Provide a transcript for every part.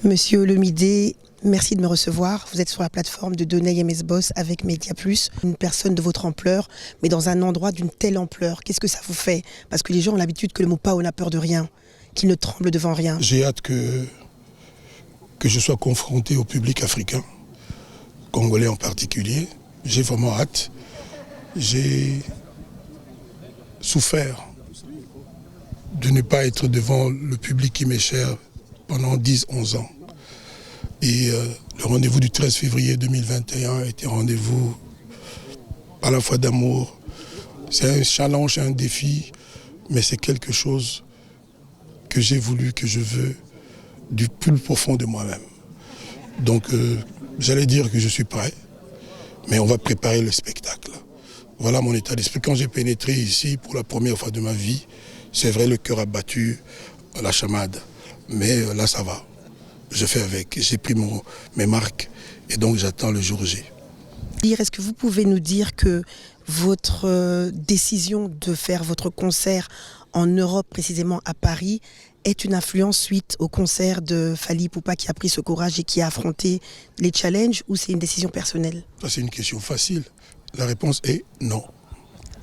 Monsieur Olomidé, merci de me recevoir. Vous êtes sur la plateforme de Donay MS Boss avec Média Plus. Une personne de votre ampleur, mais dans un endroit d'une telle ampleur. Qu'est-ce que ça vous fait? Parce que les gens ont l'habitude que le mot Pao n'a peur de rien, qu'il ne tremble devant rien. J'ai hâte que je sois confronté au public africain, congolais en particulier. J'ai vraiment hâte. J'ai souffert de ne pas être devant le public qui m'est cher pendant 10-11 ans. Et le rendez-vous du 13 février 2021 était un rendez-vous à la fois d'amour. C'est un challenge, un défi, mais c'est quelque chose que j'ai voulu, que je veux, du plus profond de moi-même. Donc j'allais dire que je suis prêt, mais on va préparer le spectacle. Voilà mon état d'esprit. Quand j'ai pénétré ici pour la première fois de ma vie, c'est vrai, le cœur a battu la chamade, mais là ça va. Je fais avec, j'ai pris mes marques et donc j'attends le jour J. Est-ce que vous pouvez nous dire que votre décision de faire votre concert en Europe, précisément à Paris, est une influence suite au concert de Fally Ipupa qui a pris ce courage et qui a affronté les challenges, ou c'est une décision personnelle? Ça, c'est une question facile. La réponse est non.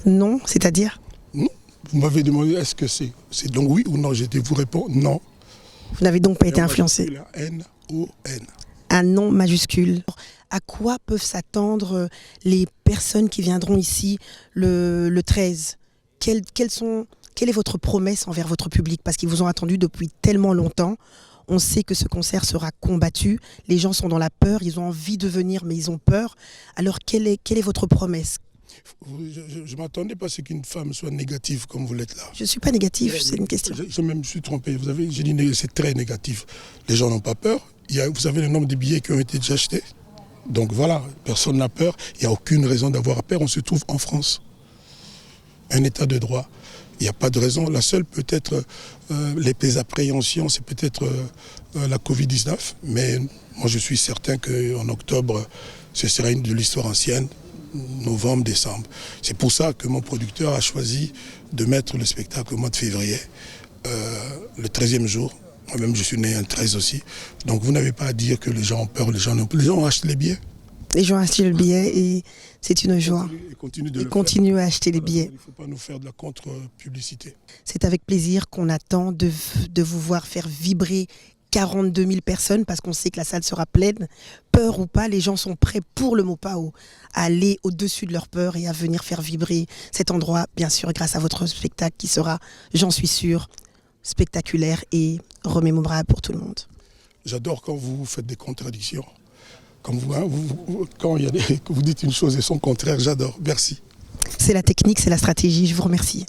Non, c'est-à-dire? Vous m'avez demandé est-ce que c'est donc oui ou non. Je vous réponds non. Vous n'avez donc pas été influencé? N-O-N. Un non majuscule. À quoi peuvent s'attendre les personnes qui viendront ici le 13? Quelle est votre promesse envers votre public? Parce qu'ils vous ont attendu depuis tellement longtemps. On sait que ce concert sera combattu. Les gens sont dans la peur, ils ont envie de venir, mais ils ont peur. Alors, quelle est votre promesse? Je ne m'attendais pas à ce qu'une femme soit négative comme vous l'êtes là. Je ne suis pas négatif, c'est une question. Je me suis trompé. J'ai dit c'est très négatif. Les gens n'ont pas peur. Vous savez le nombre de billets qui ont été déjà achetés. Donc voilà, personne n'a peur. Il n'y a aucune raison d'avoir peur. On se trouve en France. Un état de droit. Il n'y a pas de raison. La seule peut-être, les appréhensions, c'est peut-être la Covid-19. Mais moi je suis certain qu'en octobre, ce sera de l'histoire ancienne. Novembre, décembre. C'est pour ça que mon producteur a choisi de mettre le spectacle au mois de février, le 13e jour. Moi-même, je suis né un 13 aussi. Donc vous n'avez pas à dire que les gens ont peur, les gens ont acheté les billets. Les gens ont acheté le billet et c'est une joie. Ils continuent à acheter les billets. Il ne faut pas nous faire de la contre-publicité. C'est avec plaisir qu'on attend de vous voir faire vibrer 42 000 personnes, parce qu'on sait que la salle sera pleine. Peur ou pas, les gens sont prêts pour le mot Pao à aller au-dessus de leur peur et à venir faire vibrer cet endroit, bien sûr, grâce à votre spectacle qui sera, j'en suis sûre, spectaculaire et remémorable pour tout le monde. J'adore quand vous faites des contradictions. Quand vous dites une chose et son contraire, j'adore. Merci. C'est la technique, c'est la stratégie. Je vous remercie.